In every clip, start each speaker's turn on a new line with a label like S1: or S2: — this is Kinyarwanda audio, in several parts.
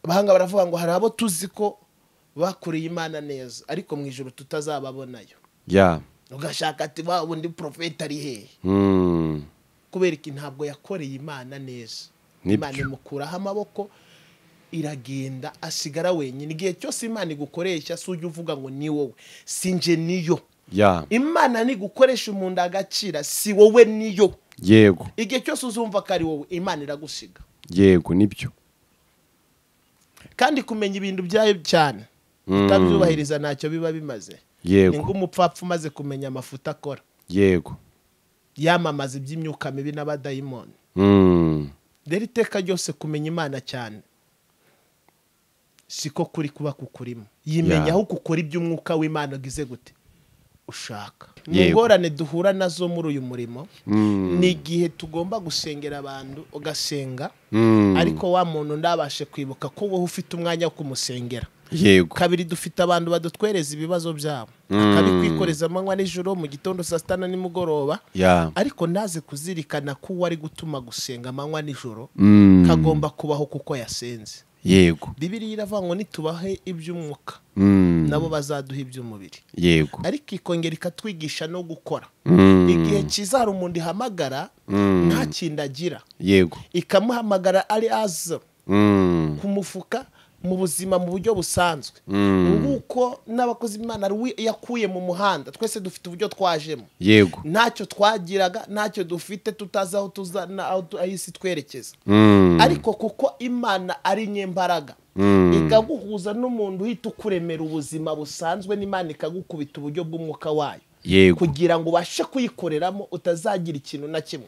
S1: abahanga baravuga ngo hari abo tuzi ko bakuriye Imana neza ariko mu ijuru tutazababonayo ugashaka ati wa undi prophet ari he kubera iki ntabwo yakoreye Imana neza Imana imukuraho amaboko iragenda asigara wenyine igihe cyose Imana igukoresha suje uvuga ngo ni wowe sinje niyo Imana ni gukoresha umuntu agacira si wowe niyo
S2: yego
S1: igihe cyose uzumva ko ari wowe Imana iragusiga
S2: yego nibyo
S1: kandi kumenya ibintu byayo cyane utabyubahiriza ntacyo biba bimaze
S2: yego
S1: ngo umupfapfa umaze kumenya amafuta akora
S2: yego
S1: yamamaza iby'imyuka mibi n'abadayimoni rero iteka ryose kumenya Imana cyane siko kuri kuba kukurimo yimenya aho ukora iby'umwuka w'Imana agize gute ushaka mugorane duhura nazo muri uyu murimo ni igihe tugomba gusengera abantu ugasenga ariko wa muntu ndabashe kwibuka ko wowe ufite umwanya wo kumusengera
S2: yego
S1: kabiri dufite abantu badutwereza ibibazo byabo akabikwikoreza amanywa n'ijoro mu gitondo saa sita na nimugoroba ariko naze kuzirikana ko wari gutuma gusenga amanywa n'ijoro kagomba kubaho kuko yasenze
S2: yego
S1: Bibiliya iravuga ngo nitubahe iby'umwuka nabo bazaduha iby'umubiri
S2: yego
S1: ariko ikongera ikatwigisha no gukora igihe cyiza hari umuntu ihamagara nta kindi agira
S2: yego
S1: ikamuhamagara ari aza ku mufuka mu buzima mu buryo busanzwe nguko n'abakozi Imana yakuye mu muhanda twese dufite uburyo twajemo
S2: yego
S1: ntacyo twagiraga ntacyo dufite tutazi aho tuzana aho ahisi twerekeza ariko kuko Imana ari nyembaraga ikaguhuza n'umuntu uhita ukuremera ubuzima busanzwe n'Imana ikagukubita uburyo bw'umwuka wayo kugira ngo ubashe kuyikoreramo utazagira ikintu na kimwe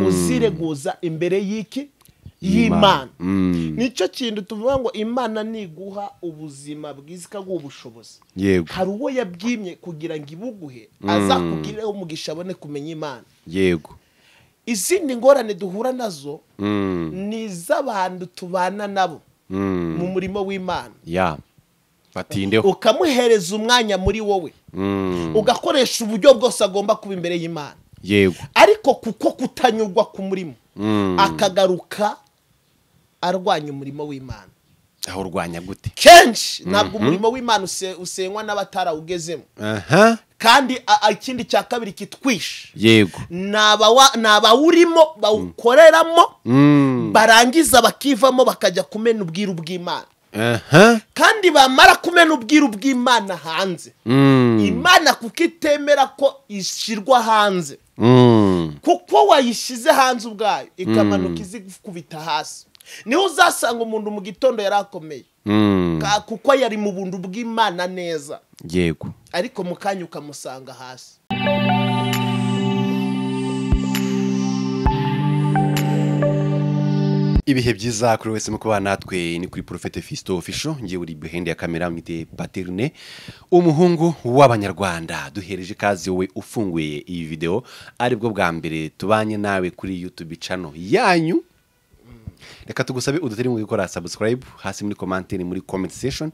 S1: uzireguza imbere y'iki y'Imana nicyo kintu tuvuga ngo Imana niguha ubuzima bwiza ikaguha ubushobozi hari uwo yabwimye kugira ngo ibuguhe azakugireho umugisha abone kumenya Imana
S2: yego
S1: izindi ngorane duhura nazo ni iz'abantu tubana nabo mu murimo w'Imana
S2: batindeho
S1: ukamuhereza umwanya muri wowe ugakoresha uburyo bwose agomba kuba imbere y'Imana
S2: yego
S1: ariko kuko kutanyurwa ku murimo akagaruka arwanya umurimo w'Imana
S2: aho urwanya gute
S1: kenshi ntabwo umurimo w'Imana usenywa n'abatarawugezemo kandi ikindi cya kabiri kitwisha
S2: yego
S1: nabawurimo bawukoreramo barangiza bakivamo bakajya kumena ubwiru bw'Imana kandi bamara kumena ubwiru bw'Imana hanze Imana kuko itemera ko ishirwa hanze kuko wayishize hanze ubwayo ikamanuka izikubita hasi niho uzasanga umuntu mu gitondo yarakomeye kuko yari mu buntu bw'Imana neza
S2: yego
S1: ariko mukanya ukamusanga hasi
S2: ibihe byiza kuri wese mukuba natwe ni kuri Prophet Fisto Official ngiye uri behind ya kamera mwite Paterne umuhungu w'abanyarwanda duhereje kazi we ufunguye iyi video aribwo bwa mbere tubanye nawe kuri YouTube channel yanyu reka tugusabe uduteri mu gukora subscribe hasi muri commentaire muri comment section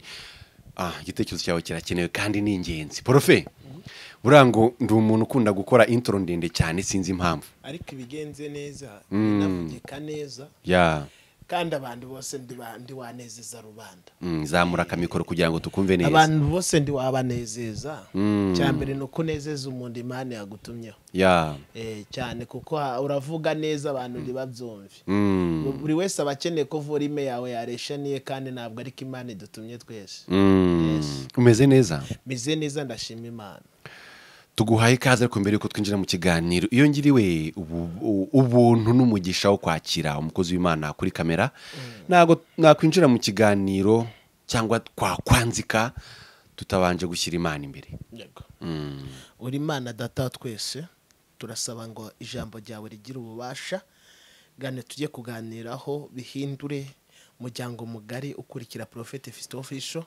S2: igitekerezo cyawe kirakenewe kandi ni ingenzi Profe burango ndi umuntu ukunda gukora intro ndende cyane sinzi impamvu
S1: ariko ibigenze neza binavugika neza kandi abantu bose ndi wanezeza rubanda
S2: zamura kamikoro kugira ngo tukumve neza
S1: abantu bose ndi wabanezeza cyambere no kunezeza umuntu Imana yagutumyeho cyane kuko uravuga neza abantu ndibabyumve buri wese abakeneye ko volume yawe yareshaniye kandi ntabwo ariko Imana idutumye twese
S2: umeze neza
S1: meze neza ndashima Imana
S2: tuguhaye ikaze ariko mbere yuko twinjira mu kiganiro iyo ngiriwe ubuntu n'umugisha wo kwakira umukozi w'Imana kuri kamera nago nakwinjira mu kiganiro cyangwa kwanzika tutabanje gushyira Imana imbere
S1: yego uri Imana data twese turasaba ngo ijambo ryawe rigira ububasha gane tujye kuganiraho bihindure mujyango mugari ukurikira Prophet Fisto Official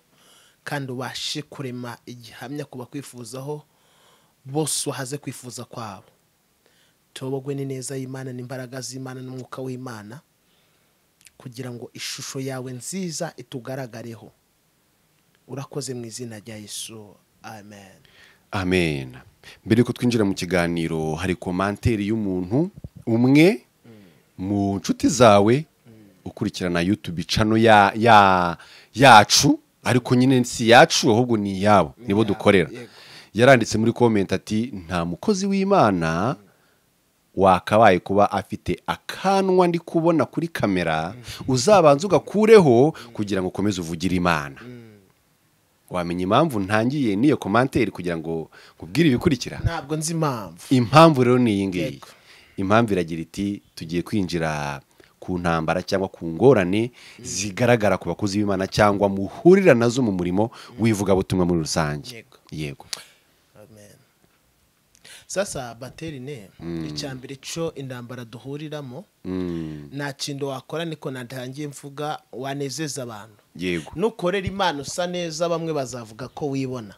S1: kandi ubashe kurema igihamya kuba kwifuzaho bose wahaze kwifuza kwabo tubogwe ni neza y'Imana n'imbaraga z'Imana n'umwuka w'Imana kugira ngo ishusho yawe nziza itugaragareho urakoze mu izina rya Yesu amen
S2: amen mbere yuko twinjira mu kiganiro hari commentaire y'umuntu umwe mu nshuti zawe ukurikirana YouTube channel yacu ariko nyine si yacu ahubwo ni yabo nibo dukorera yaranditse muri comment ati nta mukozi w'Imana wakabaye kuba afite akanwa ndi kubona kuri kamera uzabanza ugakureho kugira ngo ukomeze uvugire Imana. Wamenye impamvu ntangiye niyo commentaire kugira ngo nkubwire ibikurikira?
S1: Ntabwo nzi
S2: impamvu rero ni iyi ngiyi. Impamvu iragira iti tugiye kwinjira ku ntambara cyangwa ku ngorane zigaragara ku bakozi b'Imana cyangwa muhurira nazo mu murimo wivuga butumwa muri rusange. Yego.
S1: Amen. Sasa Baterine icyambere cyo indambara duhuriramo nta kintu wakora niko natangiye mvuga wanezeza abantu.
S2: Yego.
S1: Nukorera Imana usa neza bamwe bazavuga ko wibona.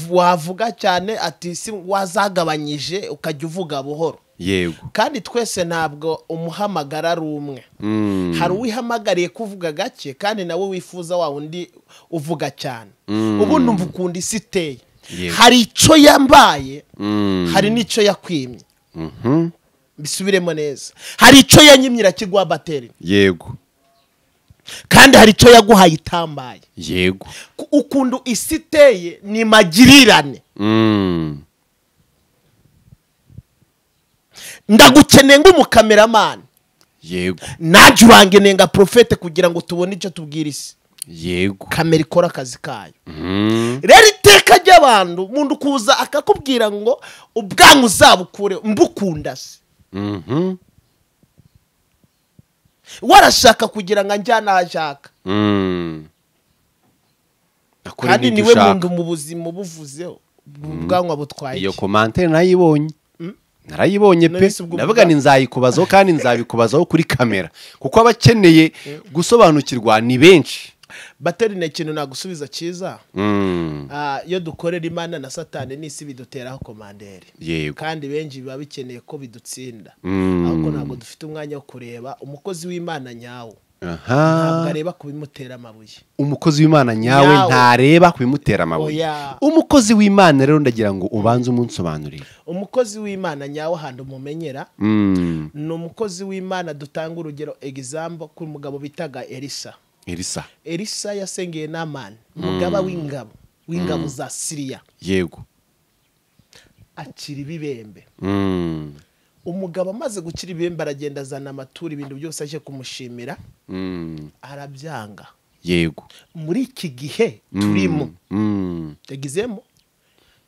S1: Wavuga cyane ati si wazagabanyije ukajya uvuga buhoro.
S2: Yego.
S1: Kandi twese ntabwo umuhamagara ari umwe. Hari uwihamagariye kuvuga gake kandi nawe wifuza wa undi uvuga cyane. Ubu numva ukunda isi iteye. Hari icyo yambaye hari n'icyo yakwimye. Bisubiremo neza. Hari icyo yanyimyira kigwa Bateri.
S2: Yego.
S1: Kandi hari icyo yaguhaye itambaye.
S2: Yego.
S1: Ukundu isi iteye ni magirirane. Ndagukeneye ng'umukameraman.
S2: Yego.
S1: Naje urangeneye nga profete kugira ngo tubone icyo tubwira isi.
S2: Yego.
S1: Kamera ikora akazi kayo. Rero iteka ry'abantu mundu kuza akakubwira ngo ubwangu uzabukure mbukunda se. Warashaka kugira ngo njyana ashaka. Kandi niwe mundu mu buzima buvuzeho ubwanwa butwaye.
S2: Iyo commentaire nayibonye. Narayibonye pe ndavuga ni nzayikubazaho kandi nzabikubazaho kuri kamera kuko abakeneye gusobanukirwa ni benshi.
S1: Bateri ne kintu nagusubiza cyiza. Yo dukorera Imana na Satani n'isi biduteraho komandere.
S2: Yego.
S1: Kandi benshi biba bikeneye ko bidutsinda. Ahubwo ntabwo dufite umwanya wo kureba umukozi w'Imana nyawo. Ntabwo areba kubimutera amabuye.
S2: Umukozi w'Imana nyawe ntareba kubimutera amabuye. Umukozi w'Imana rero ndagira ngo ubanze umunsobanurire.
S1: Umukozi w'Imana nyawe handi umumenyera. Ni umukozi w'Imana dutanga urugero example ku mugabo bitaga Elisa yasengeye Namani umugaba w'ingabo za Syria.
S2: Yego.
S1: Akira ibibembe. Umugabo amaze gukira ibibembe aragenda azana amaturo ibintu byose aje kumushimira. Arabyanga.
S2: Yego.
S1: Muri iki gihe turimo tegizemo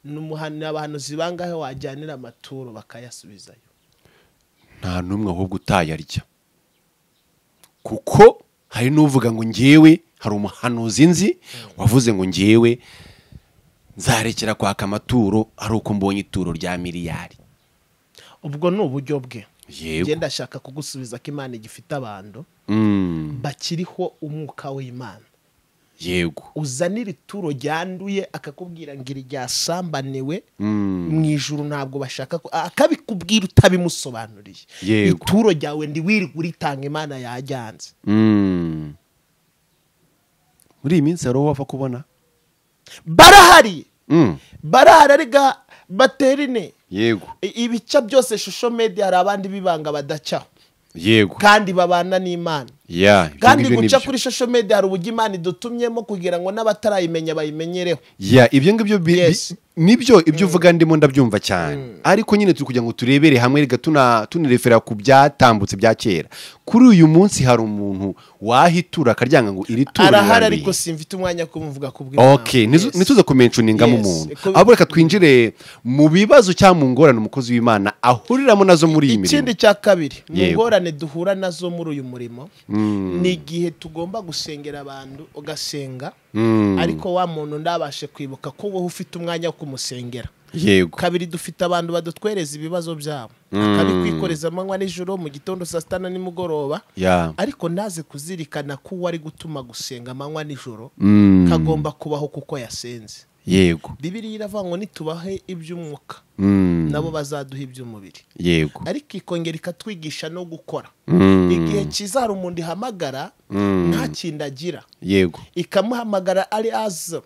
S1: n'umuhana abantu zibangahe wajyanira amaturo bakayasubizayo.
S2: Nta numwe ahubwo utayarya. Kuko hari n'uvuga ngo ngewe hari umuhanuzi nzi wavuze ngo ngewe nzarekera kwaka amaturo ari uko mbonye ituro rya miliyari.
S1: Ubwo ni uburyo bwe.
S2: Yego.
S1: Genda shaka kugusubiza ko Imana igifite abantu bakiriho umwuka w'Imana.
S2: Yego.
S1: Uzanira ituro ryanduye akakubwira ngo iri ryasambaniwe mu ijuru ntabwo bashaka akabikubwira utabimusobanuriye. Ituro ryawe ndi wiri uritanga Imana yajyanze.
S2: Muri iminsi aro wafa kubona
S1: barahari. Barahari ariga Baterine.
S2: Yego.
S1: Ibica byose social media hari abandi bibanga badacaho.
S2: Yego.
S1: Kandi babana n'Imana. Kandi guca kuri social media hari ubugi Imana idutumyemo kugira ngo n'abatarayimenya bayimenyereho.
S2: Ibyo ngibyo nibyo ibyo uvuga ndimo ndabyumva cyane. Ariko nyine turi kugira ngo turebere hamwe riga tunirefera ku byatambutse bya kera. Kuri uyu munsi hari umuntu wahitura akaryanga ngo iri turo
S1: arahari ariko simfite umwanya kumuvuga kubwira.
S2: Okay, nituze kumentioninga mu muntu. Abo reka twinjire mu bibazo cyangwa mu ngorane umukozi w'Imana ahuriramo nazo muri iyi mirimo.
S1: Ikindi cya kabiri mu ngorane duhura nazo muri uyu murimo ni igihe tugomba gusengera abantu ugasenga ariko wa muntu ndabashe kwibuka ko wowe ufite umwanya wo kumusengera.
S2: Yego.
S1: Kabiri dufite abantu badutwereza ibibazo byabo akabikwikoreza amanywa n'ijoro mu gitondo saa sita nimugoroba. Ariko naze kuzirikana ko wari gutuma gusenga amanywa n'ijoro kagomba kubaho kuko yasenze.
S2: Yego.
S1: Bibiliya iravuga ngo nitubahe iby'umwuka nabo bazaduha iby'umubiri.
S2: Yego.
S1: Ariko ikongera ikatwigisha no gukora. Igihe cyiza hari umuntu ihamagara nta kindagira.
S2: Yego.
S1: Ikamuhamagara ari aza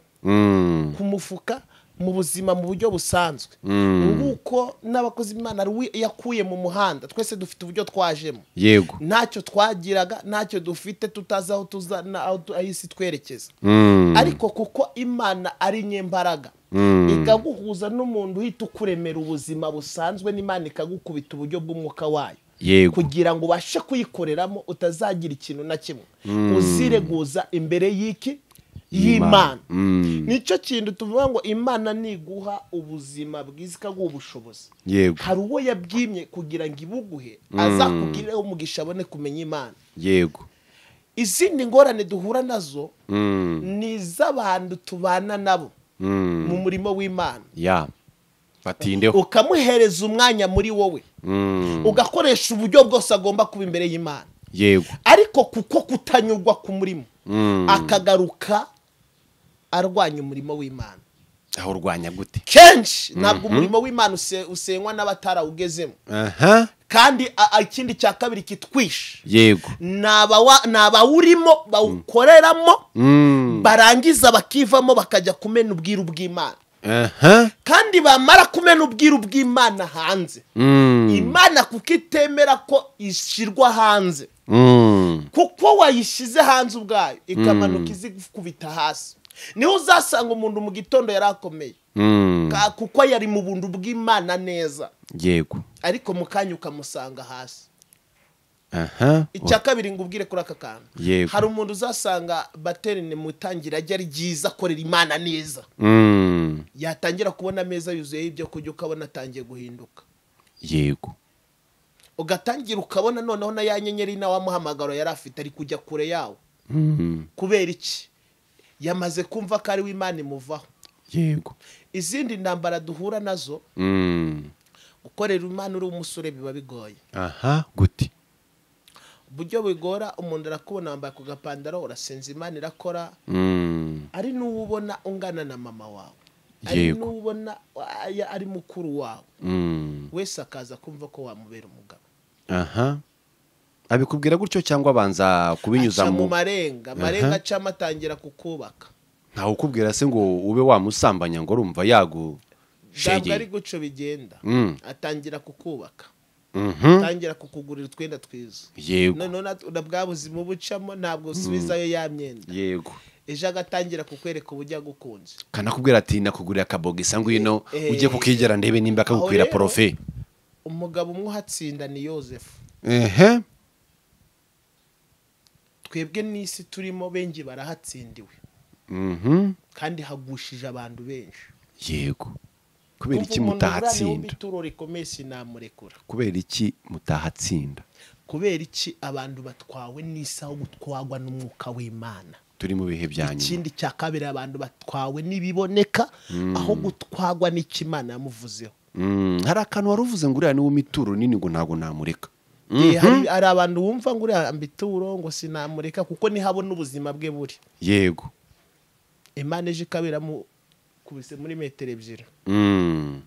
S1: ku mufuka mu buzima mu buryo busanzwe nguko n'abakozi b'Imana yakuye mu muhanda twese dufite uburyo twajemo
S2: yego
S1: ntacyo twagiraga ntacyo dufite tutazi aho ahisi twerekeza ariko kuko Imana ari nyembaraga ikaguhuza n'umuntu uhita ukuremera ubuzima busanzwe n'Imana ikagukubita uburyo bw'umwuka wayo
S2: yego
S1: kugira ngo ubashe kuyikoreramo utazagira ikintu na kimwe uzireguza imbere y'Imana nicyo kintu tuvuga ngo Imana niguha ubuzima bwiza ikaguha ubushobozi
S2: yego
S1: hari uwo yabyimye kugira ngo ibuguhe azakugireho umugisha abone kumenya Imana
S2: yego
S1: izindi ngorane duhura nazo ni iz'abantu tubana nabo mu murimo w'Imana
S2: ya batindeho
S1: ukamuhereza umwanya muri wowe ugakoresha uburyo bwose agomba kuba imbere y'Imana
S2: yego
S1: ariko kuko kutanyurwa ku murimo akagaruka arwanya umurimo w'Imana
S2: aho urwanya gute
S1: kenshi ntabwo umurimo w'Imana usenywa n'abatarawugezemo kandi ikindi cya kabiri kitwishe
S2: yego
S1: n'abawurimo bawukoreramo barangiza bakivamo bakajya kumena ubwiru bw'Imana kandi bamara kumena ubwiru bw'Imana hanze Imana kuko itemera ko ishyirwa hanze kuko wayishyize hanze ubwayo ikamanuka izikubita hasi niho uzasanga umuntu mu gitondo yarakomeye kuko yari mu buntu bw'Imana neza
S2: yego
S1: ariko mu kanya ukamusanga hasi icya kabiri ngo ubwire kuri aka kantu hari umuntu uzasanga baterine mutangira ajya ari ryiza akorera Imana neza yatangira kubona ameza yuzuye ibyo kurya ukabona atangiye guhinduka
S2: yego
S1: ugatangira ukabona noneho na ya nyenyeri na wa muhamagaro yari afite ari kujya kure yawo kubera iki yamaze kumva ko ari w'Imana imuvaho
S2: yego
S1: izindi ntambara duhura nazo gukorera Imana uri umusore biba bigoye
S2: gute
S1: uburyo bigora umuntu arakubona wambaye ku gapandaro urasenza Imana irakora ari n'uwubona ungana na mama wawe ari n'uwubona ari mukuru wawe wese akaza kumva ko wamubera umugabo
S2: abikubwira gutyo cyangwa abanza kubinyuza
S1: mu marenga acamo atangira kukubaka
S2: ntawe ukubwira se ngo ube wamusambanya ngo urumva yagushegeye
S1: ntabwo ari gutyo bigenda atangira kukubaka atangira kukugurira utwenda twiza
S2: yego
S1: none bwa buzima bucamo ntabwo usubizayo ya myenda
S2: yego
S1: ejo agatangira kukwereka uburyo agukunze
S2: kanakubwira ati nakugurira akabogisa ngwino ujye kukigera ndebe nimba akagukwira profe
S1: umugabo umwe uhatsinda ni Yosefu twebwe n'isi turimo benshi barahatsindiwe kandi hagushije abantu benshi
S2: yego kubera iki mutahatsinda
S1: kubera
S2: iki mutahatsinda
S1: kubera iki abantu batwawe n'isi aho gutwagwa n'umwuka w'Imana
S2: turi mu bihe bya nyuma
S1: ikindi cya kabiri abantu batwawe n'ibiboneka aho gutwagwa n'Imana yamuvuzeho
S2: hari akantu wari uvuze ngo uriya ni w'umituro nini ngo ntabwo namureka
S1: hari abantu bumva ngo uriya mbituro ngo sinamureka kuko nihabona ubuzima bwe buri
S2: yego
S1: Imana ejo ikabiramo kubise muri metero 2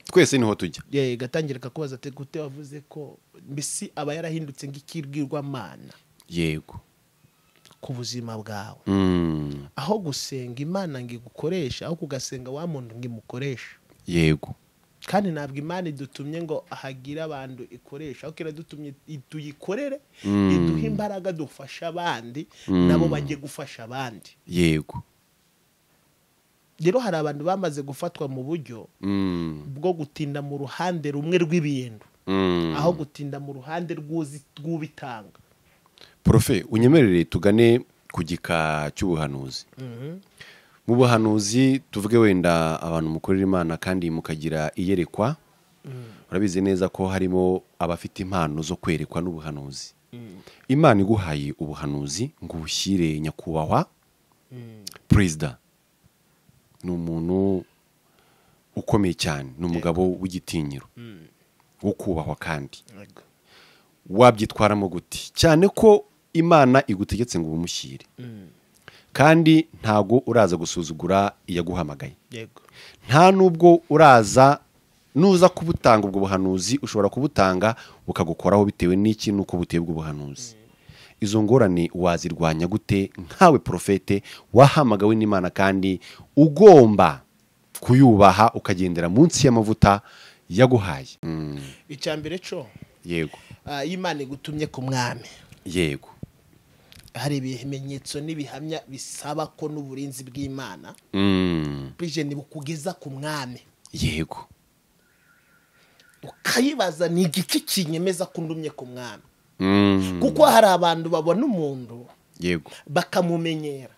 S2: twese niho tujya
S1: gatangira kakubaza ati gute wavuze ko mbisi aba yarahindutse ngikirwirwamana
S2: yego
S1: ku buzima bwawe aho gusenga Imana ngigukoresha aho kugasenga wa muntu ngimukoresha
S2: yego
S1: kandi ntabwo Imana idutumye ngo ahagira abantu ikoresha aho kira dutumye tuyikorere iduha imbaraga dufasha abandi nabo bajye gufasha abandi
S2: yego
S1: rero hari abantu bamaze gufatwa mu buryo bwo gutinda mu ruhande rumwe rw'ibintu aho gutinda mu ruhande rw'ubitanga
S2: profe unyemerere tugane ku gika cy'ubuhanuzi mu buhanuzi tuvuge wenda abantu mukorera Imana kandi mukagira iyerekwa urabizi neza ko harimo abafite impano zo kwerekwa n'ubuhanuzi Imana iguhaye ubuhanuzi ngo ushyire nyakubahwa perezida ni umuntu ukomeye cyane ni umugabo w'igitinyiro wo kubahwa kandi wabyitwaramo guti cyane ko Imana igutegetse ngo umushyire kandi ntago uraza gusuzugura iyaguhamagaye nta nubwo uraza nuza kubutanga ubwo buhanuzi ushobora kubutanga ukagukoraho bitewe n'iki nuko buteye ubwo buhanuzi izo ngorane wazirwanya gute nkawe profete wahamagawe n'Imana kandi ugomba kuyubaha ukagendera munsi y'amavuta yaguhaye.
S1: icyambere cyo
S2: Yego.
S1: Imana igutumye ku mwami.
S2: Yego.
S1: Hari ibimenyetso n'ibihamya bisaba ko n'uburinzi bw'Imana bije nibukugeza ku mwami.
S2: Yego.
S1: Ukayibaza ni igiki kinyemeza ko ndumye ku mwami. Kuko hari abantu babona umuntu
S2: Yego.
S1: bakamumenyera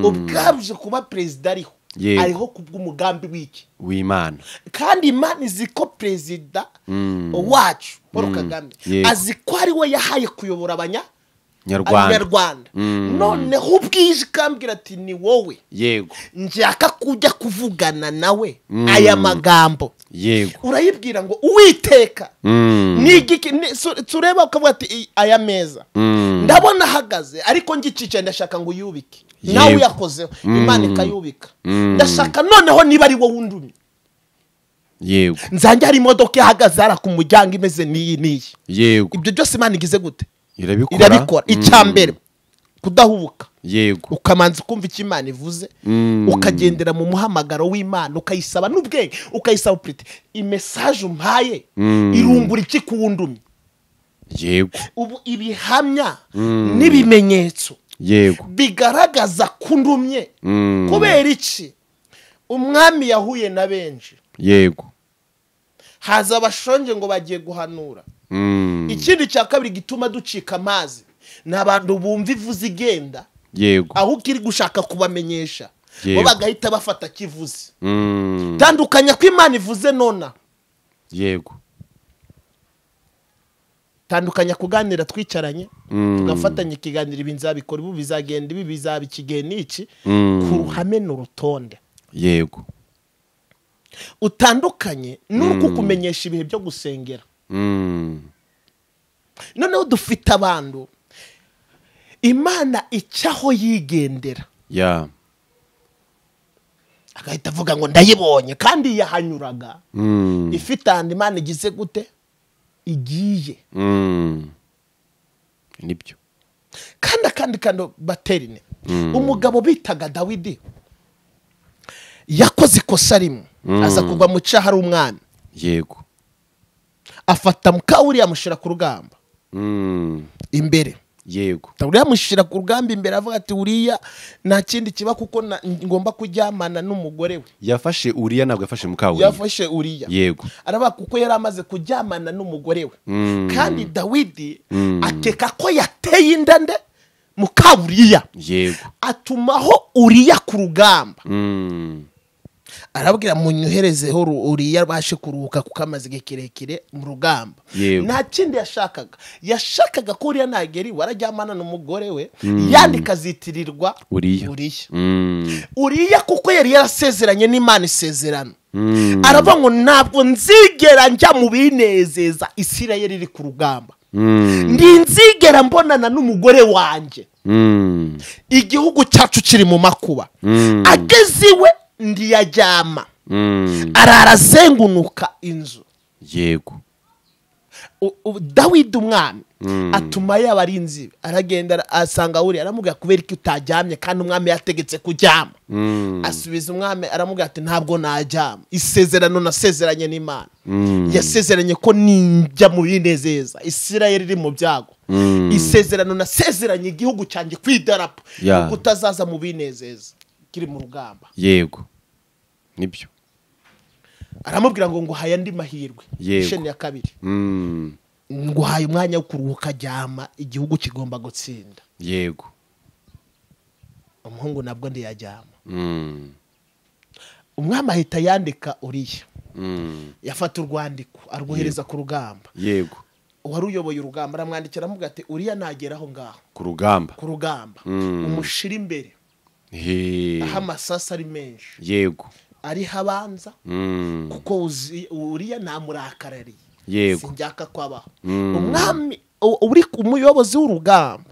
S1: ubwabuje kuba perezida ariho kubw'umugambi w'iki
S2: w'Imana,
S1: kandi Imana izi ko perezida wacu Paul Kagame azi ko ari we yahaye kuyobora Abanyarwanda. Noneho ubwije kambwira ati ni wowe.
S2: Yego.
S1: Njyaka kujya kuvugana nawe aya magambo.
S2: Yego.
S1: Urayibwira ngo Uwiteka nigiki tureba ukavuga ati aya meza ndabona ahagaze ariko ngicice ndashaka ngo yubike. Nawe yakozeho Imana ikayubika. Ndashaka noneho niba ari wowe undumye.
S2: Yego.
S1: Nzanjye hari imodoka ihagaze ara ku muryango imeze niyi.
S2: Yego.
S1: Ibyo byose Imana igize gute?
S2: Irabikora.
S1: Icyambere kudahubuka.
S2: Yego.
S1: Ukamanza kumva icyo Imana ivuze ukagendera mu muhamagaro w'Imana ukayisaba n'ubwenge ukayisaba prite imessage umpaye irungura iki kuwundumye.
S2: Yego.
S1: Ubu ibihamya n'ibimenyetso
S2: Yego.
S1: bigaragaza kundumye kubera iki umwami yahuye na benshi.
S2: Yego.
S1: Haza abashonje ngo bagiye guhanura. Ikindi cya kabiri gituma ducika amazi n'abantu bumva ivuze igenda.
S2: Yego.
S1: Aho kiri gushaka kubamenyesha bo bagahita bafata kivuze. Tandukanya ko Imana ivuze nona.
S2: Yego.
S1: Tandukanya kuganira twicaranye tugafatanya ikiganiro ibinzabikora ubu bizagenda ibi bizabikigeni iki ku ruhame n'urutonde.
S2: Yego.
S1: Utandukanye n'uko kumenyesha ibihe byo gusengera. Noneho dufite abantu Imana icyaho yigendera. Agahita avuga ngo ndayibonye kandi yahanyuraga. Ifite andi Imana igize gute igiye.
S2: Nibyo.
S1: Kandi baterine. Umugabo bitaga Dawidi yakoze ikosa rimwe aza kugwa mu cyaha ari umwami.
S2: Yego.
S1: Afata Mukawuri yamushira ku rugamba imbere.
S2: Yego.
S1: Dawidi yamushira ku rugamba imbere avuga ati Uriya nta kindi kiba kuko ngomba kujyamana n'umugore we.
S2: Yafashe Uriya ntabwo yafashe Mukawuri.
S1: Yafashe Uriya.
S2: Yego.
S1: Araba kuko yari amaze kujyamana n'umugore we. Kandi Dawidi akeka ko yateye inda nde Mukawuriya.
S2: Yego.
S1: Atumaho Uriya ku rugamba. Arabwira munyoherezeho Uriya bashe kuruhuka kuko amaze kirekire mu rugamba. Nta kindi yashakaga ko Uriya nageri warajyamana n'umugore we yandika zitirirwa Uriya. Uriya kuko yari yarasezeranye n'Imana isezerano. Aravuga ngo ntabwo nzigera njya mu binezeza Isirayeli iri ku rugamba. Nzigera mbonana n'umugore wanjye. Igihugu cyacu kiri mu makuba. Ageze iwe ndiyajyama. Arazengunuka inzu.
S2: Yego.
S1: Dawidi umwami atuma y'abarinzi aragenda asanga Uriya aramubwira kubera ko utajyamye kandi umwami yategetse kujyama. Asubiza umwami aramubwira ati ntabwo najyama. Isezerano nasezeranye n'Imana. Yasezeranye ko ninjya mu binezeza Isirayeli iri mu byago. Isezerano nasezeranye igihugu cyanjye kwidarapo kutazaza mu binezeza kiri mu rugamba.
S2: Yego. Nibyo.
S1: Aramubwira ngo nguhaye andi mahirwe. Isheni ya kabiri. Nguhaye umwanya wo kuruhuka jyama igihugu kigomba gutsinda.
S2: Yego.
S1: Umuhungu nabwo ndiyajyama. Umwami ahita yandika Uriya. Yafata urwandiko arwohereza ku rugamba.
S2: Yego.
S1: Wari uyoboye urugamba aramwandikira aramubwira ati Uriya nageraho ngaho
S2: ku rugamba.
S1: Umushira imbere. Aha amasasa ari menshi.
S2: Yego.
S1: Ari habanza kuko Uriya namurakarariye.
S2: Yego.
S1: Sinjyaka kwabaho. Umwami uri umuyobozi w'urugamba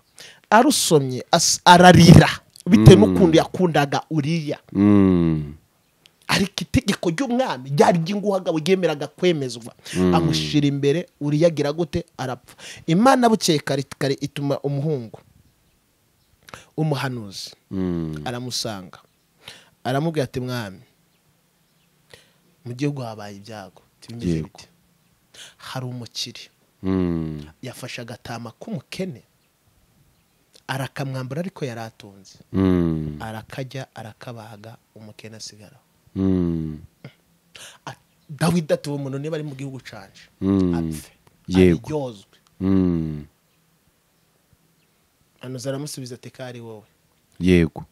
S1: arusomye ararira bitewe n'ukuntu yakundaga Uriya. Ariko itegeko ry'umwami ryari ry'inguhaga bugemeraga kwemezwa. Amushira imbere Uriya agira gute arapfa. Imana bukeye kare ituma umuhungu umuhanuzi aramusanga aramubwira ati mwami mu gihugu habaye ibyago bimeze biti. Hari umukire yafashe agatama k'umukene arakamwambura ariko yaratunze arakajya arakabaga umukene asigara. Dawidi ati uwo muntu niba ari mu gihugu canje apfe aryozwe. Anuza aramusubiza ati kari wowe
S2: yego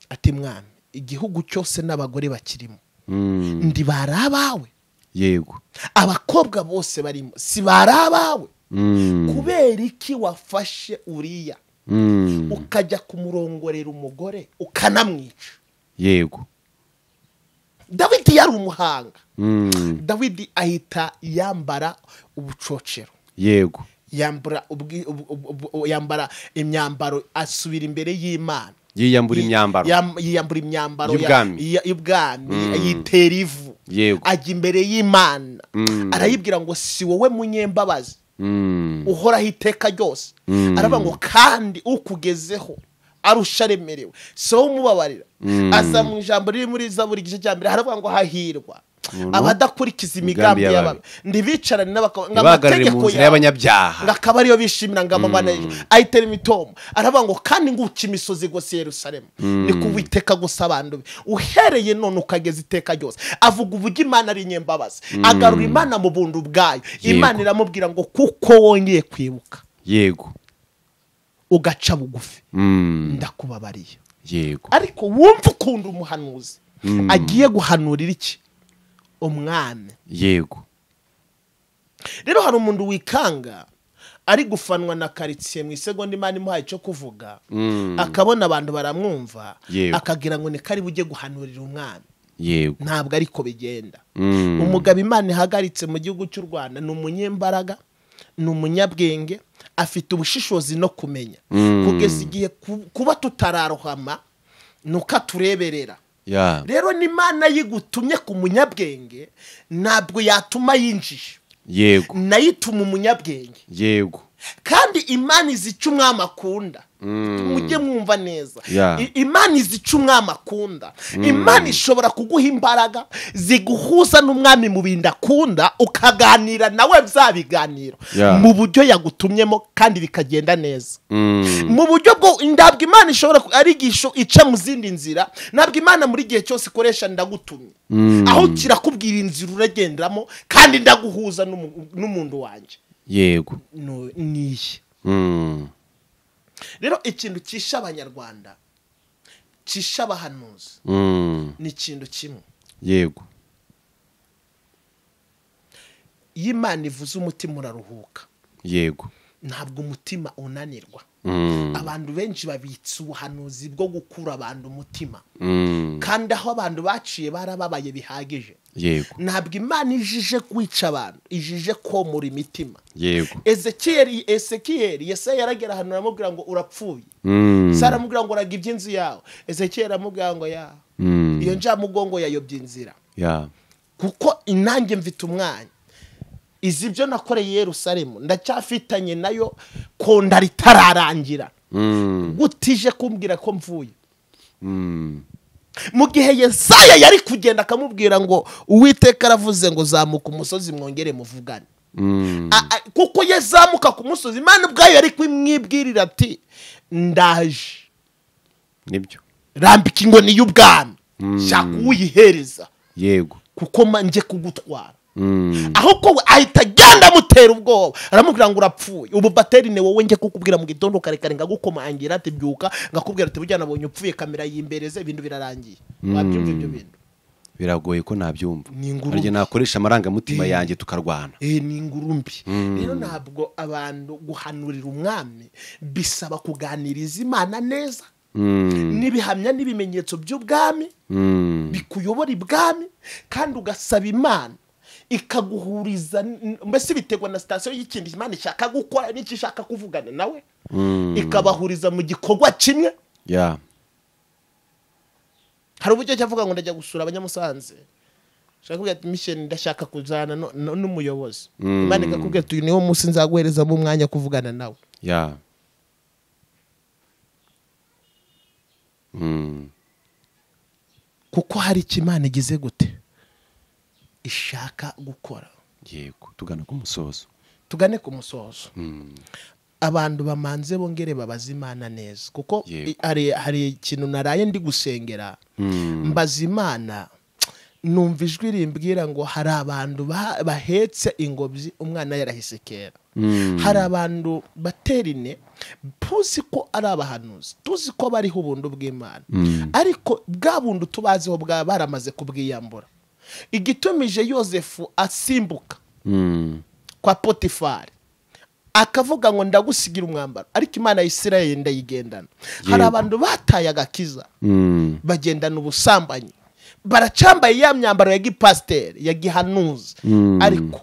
S1: ati mwami igihugu cyose n'abagore bakirimo ndi barabawe
S2: yego
S1: abakobwa bose barimo si barabawe kubera iki wafashe Uriya ukajya kumurongorera umugore ukanamwica.
S2: yego
S1: Dawidi yari umuhanga. Dawidi ahita yambara ubucocero
S2: yego
S1: yambara imyambaro asubira imbere y'Imana.
S2: yiyambura imyambaro
S1: y'ubwami yitera ivu ajya imbere y'Imana arayibwira ngo si wowe munyembabazi uhoraho iteka ryose aravuga ngo kandi ukugezeho arusha remerewe so umubabarira. Aza mu ijambo riri muri Zaburi igice cya mbere haravuga ngo hahirwa abadakurikiza imigambi y'ababi ndibicarane
S2: n'amategeko y'abanyabyaha
S1: ngakaba ariyo bishimira ngamabana ayitera imitomo. aravuga ngo kandi nguca imisozi gose Yerusalemu ni kuwiteka gusa abantu uhereye none ukageza iteka ryose. avuga uburyo Imana ari nyembabazi agarura Imana mu buntu bwayo. Imana iramubwira ngo kuko wongeye kwibuka
S2: yego
S1: ugaca bugufi ndakubabariye.
S2: yego
S1: ariko wumva ukunda umuhanuzi agiye guhanurira iki umwami.
S2: yego
S1: rero hari umuntu wikanga ari gufanwa na quartier mu isegonda Imana imuhaye cyo kuvuga akabona abantu baramwumva akagira ngo ni kari bujye guhanurira umwami.
S2: yego
S1: ntabwo ariko bigenda. Umugabo Imana ihagaritse mu gihugu cy'u Rwanda ni umunyembaraga ni umunyabwenge afite ubushishozi no kumenya kugeza igihe kuba tutararohama nuka tureberera. rero n'Imana yigutumye ku munyabwenge ntabwo yatuma yinjije.
S2: yego
S1: nayituma umunyabwenge.
S2: yego
S1: kandi Imana izica umwami akunda. mujye mwumva neza. Imana izica umwami akunda. Imana ishobora kuguha imbaraga ziguhuza n'umwami mu bintu akunda ukaganira nawe bya biganiro mu buryo yagutumyemo kandi bikagenda neza. mu buryo bwo ndabwo Imana ishobora arigisho ica mu zindi nzira. ntabwo Imana muri gihe cyose ikoresha ndagutumye aho kirakubwira inzira uragenderamo kandi ndaguhuza n'umuntu wanje.
S2: yego
S1: niye rero ikintu kisha abanyarwanda kisha abahanuzi ni ikintu kimwe.
S2: yego
S1: y'Imana ivuze umutima uraruhuka.
S2: yego
S1: ntabwo umutima unanirwa. abantu benshi babitse ubuhanuzi bwo gukura abantu umutima kandi aho abantu baciye barababaye bihagije.
S2: yego
S1: ntabwo Imana ijije kwica abantu ijije komora imitima.
S2: yego
S1: Ezekiel Yesaya yaragera hano aramubwira ngo urapfuye. Sara aramubwira ngo uraga iby'inzu yawe. Ezekiel aramubwira ngo iyo njamugongo yayobye inzira kuko inange mfite umwanya. izi byo nakoreye Yerusalemu ndacyafitanye nayo konda ritararangira. gutije kumbwira ko mvuye. mu gihe Yesaya yari kugenda akamubwira ngo Uwiteka aravuze ngo zamuka umusozi mwongere muvugane. kuko yezamuka ku musozi Imana ubwayo yari kwimwibwirira ati ndaje.
S2: nibyo
S1: rambika inkoni y'ubwami shaka uyihereza.
S2: yego
S1: kuko manje kugutwara. ahubwo we ahita agenda amutera ubwoba aramubwira ngo urapfuye. ubu bateri ne wowe nge kukubwira mu gitondo karekare ngagukomangira ati byuka ngakubwira ati bujyana abonye upfuye kamera yimbereze ibintu birarangiye. wabyumva ibyo bintu
S2: biragoye ko nabyumva. ariko nakoresha amarangamutima yanjye tukarwana.
S1: ni ingurumbi. rero ntabwo abantu guhanurira umwami bisaba kuganiriza Imana neza. nibihamya n'ibimenyetso by'ubwami bikuyobora ibwami kandi ugasaba Imana ikaguhuriza. mbese bitegwa na station y'ikindi Imana ishaka gukora n'iki ishaka kuvugana nawe ikabahuriza mu gikorwa kimwe. hari uburyo cyavuga ngo ndajya gusura abanyamusanze shaka kugira ati mission ndashaka kuzana n'umuyobozi. Imana ikakubwira ati niwo munsi nzaguhereza mu mwanya kuvugana nawe. kuko hari Imana igize gute ishaka gukora.
S2: yego tugana ku musozo.
S1: Tugane ku musozo. Abantu bamanze bongere babaza Imana neza kuko hari ikintu naraye ndi gusengera mbaza Imana, numva ijwi rimbwira ngo hari abantu bahetse ingobyi umwana yarahise kera. Hari abantu baterine tuzi ko ari abahanuzi, tuzi ko bariho ubuntu bw'Imana, ariko bwa buntu tubaziho bwa baramaze kubwiyambura. Igitumije Yosefu asimbuka kwa Potifari akavuga ngo ndagusigira umwambaro, ariko Imana ya Isirayeli ndayigendana. Hari abantu bataye agakiza bagendana ubusambanyi, baracambaye ya myambaro ya gipasiteri ya gihanuzi, ariko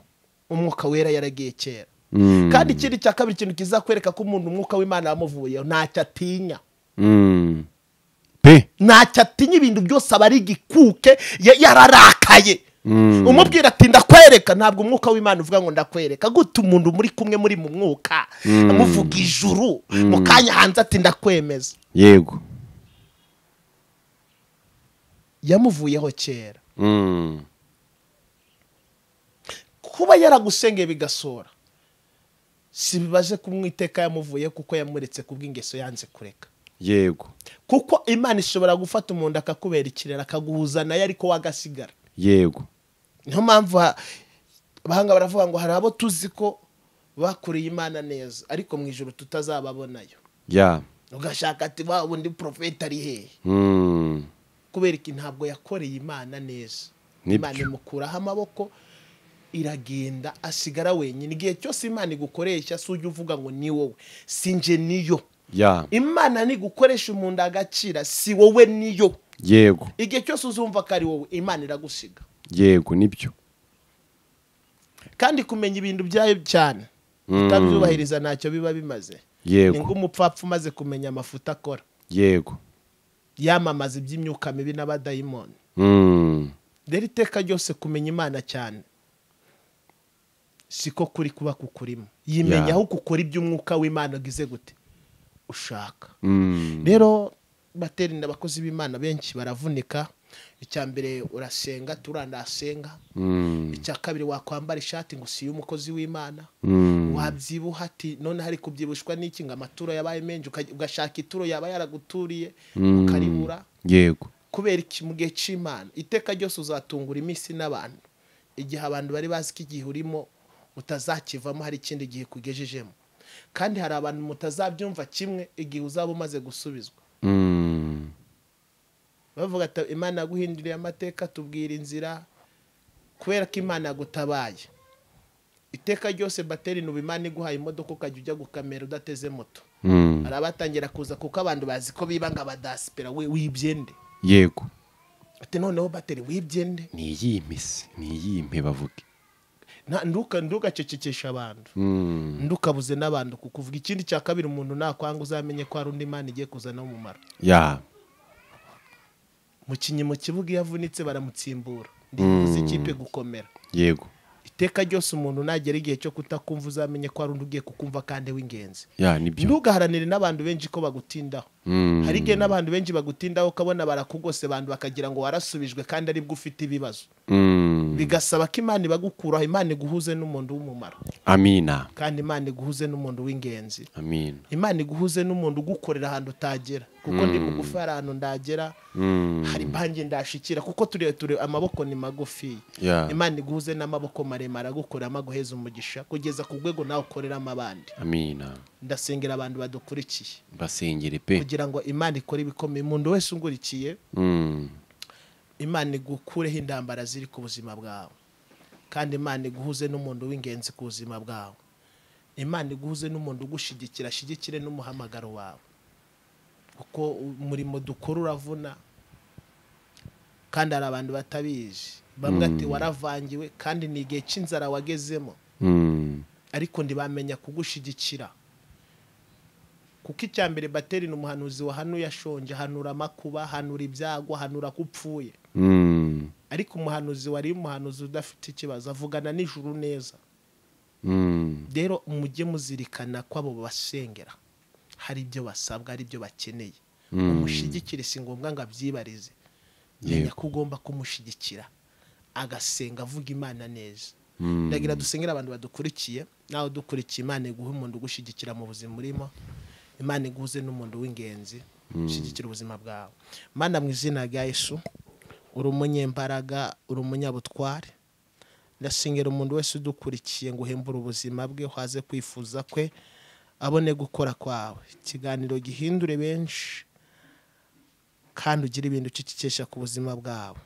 S1: umwuka wera yaragiye kera. Kandi ikindi cya kabiri, ikintu kizakwereka ko umuntu umwuka w'Imana yamuvuyeho, ntacyo atinya. Ntacyo atinya, ibintu byose aba ari igikuke, yararakaye. Umubwira ati ndakwereka, ntabwo umwuka w'Imana uvuga ngo ndakwereka. Gute umuntu muri kumwe muri mu mwuka amuvuga ijuru mu kanya hanze ati ndakwemeza.
S2: Yego
S1: yamuvuyeho kera. Kuba yaragusengeye bigasora, si bibaje kumwiteka yamuvuye kuko yamuretse kubw'ingeso yanze kureka.
S2: Yego
S1: kuko Imana ishobora gufata umuntu akakubera ikirera akaguhuza nayo ariko wagasigara.
S2: Yego
S1: niyo mpamvu abahanga baravuga ngo hari abo tuzi ko bakuriye Imana neza ariko mu ijuru tutazababonayo. Ugashaka ati wa undi profeta ari hehe? Kubera iki ntabwo yakoreye Imana neza. Imana imukuraho amaboko iragenda asigara wenyine. Igihe cyose Imana igukoresha suje uvuga ngo ni wowe, sinje niyo. Imana ni gukoresha umuntu agacira, si wowe niyo.
S2: Yego
S1: igihe cyose uzumva ko ari wowe, Imana iragusiga.
S2: Yego nibyo.
S1: Kandi kumenya ibintu byayo cyane utabyubahiriza ntacyo biba bimaze.
S2: Yego
S1: ngo umupfapfa umaze kumenya amafuta akora.
S2: Yego
S1: yamamaza iby'imyuka mibi n'abadayimoni. Rero iteka ryose kumenya Imana cyane siko kuri kuba kukurimo. Yimenya aho kukora iby'umwuka w'Imana gize gute ushaka. Rero baterinda abakozi b'Imana benshi baravunika. Icyambere urasenga, turandasenga. Icya kabiri wakwambara ishati ngo si umukozi w'Imana. Wabyibuha ati none hari kubyibushwa n'iki ngo amaturo yabaye menje, ugashaka ituro yaba yaraguturiye ukaribura.
S2: Yego
S1: kubera iki mu gihe cy'Imana iteka ryose uzatungura iminsi n'abantu. Igihe abantu bari bazi ko igihe urimo utazakivamo, hari ikindi gihe kugejejemo. Kandi hari abantu mutazabyumva kimwe igihe uzaba umaze gusubizwa. Bavuga ati Imana yaguhinduriye amateka, tubwira inzira, kubera ko Imana yagutabaye. Iteka ryose bateri nubu Imana iguhaye imodoka ukajya ujya gukamera udateze moto. Hari abatangira kuza kuko abantu bazi ko biba nga badaspera wibyende.
S2: Yego
S1: ati noneho bateri wibyende
S2: ni yimpe bavuge.
S1: Nduka cecekesha abantu. Ndukabuze n'abantu kukuvuga. Ikindi cya kabiri, umuntu nakwanga uzamenye ko ari undi Imana igiye kuzana umumaro. Mukinyi mu kibuga yavunitse baramutsimbura. Ndibuze ikipe gukomera.
S2: Yego
S1: iteka ryose umuntu nagera igihe cyo kutakumva uzamenye ko ari undi ugiye kukumva kandi w'ingenzi.
S2: Nibyo.
S1: Ntugaharanire n'abantu benshi ko bagutindaho. Hari igihe n'abantu benshi bagutindaho ukabona barakugose abantu bakagira ngo warasubijwe kandi ari bwo ufite ibibazo. Bigasaba ko Imana ibagukuraho, Imana iguhuze n'umuntu w'umumaro.
S2: Amina.
S1: Kandi Imana iguhuze n'umuntu w'ingenzi.
S2: Amina.
S1: Imana iguhuze n'umuntu ugukorera ahantu utagera. Kuko ndi mugufi hari ahantu ndagera, hari bange ndashikira kuko ture amaboko ni magufi. Imana iguhuze n'amaboko maremare agukora amaguheza umugisha kugeza ku rwego nawe ukoreramo abandi.
S2: Amina.
S1: Ndasengera abantu badukurikiye.
S2: Basengere pe
S1: kugira ngo Imana ikore ibikomeye. Umuntu wese ungurikiye, Imana igukureho indambara ziri ku buzima bwawe. Kandi Imana iguhuze n'umuntu w'ingenzi ku buzima bwawe. Imana iguhuze n'umuntu ugushigikira, shigikire n'umuhamagaro wawe. Kuko umurimo dukora uravuna, kandi hari abantu batabizi. Bamwe ati waravangiwe kandi ni igihe cy'inzara wagezemo. Ariko ndibamenya kugushigikira. Kuko icyambere bateri n'umuhanuzi wahanuye ashonje, hanura amakuba, hanura ibyago, hanura kupfuye. Ariko umuhanuzi wari umuhanuzi udafite ikibazo, avugana n'ijuru neza. Rero mujye muzirikana ko abo basengera hari ibyo basabwa, ari byo bakeneye. Umushigikire si ngombwa ngo abyibarize. Menya ko ugomba kumushigikira agasenga avuga Imana neza. Ndagira dusengera abantu badukurikiye, nawe dukurikiye, Imana iguhe umuntu ugushyigikira mu buzima urimo, Imana iguze n'umuntu w'ingenzi ushyigikira ubuzima bwawe. Mana, mu izina rya Yesu, uri umunyembaraga, uri umunyabutware. Ndasengera umuntu wese udukurikiye ngo uhembure ubuzima bwe, uhaze kwifuza kwe, abone gukora kwawe. Ikiganiro gihindure benshi, kandi ugire ibintu ucecekesha ku buzima bwawe.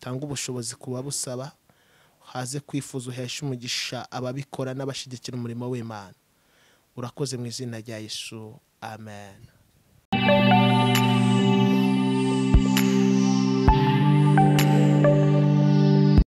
S1: Tanga ubushobozi ku babusaba, uhaze kwifuza, uheshe umugisha ababikora n'abashyigikira umurimo w'Imana. Urakoze mu izina rya Yesu, amen.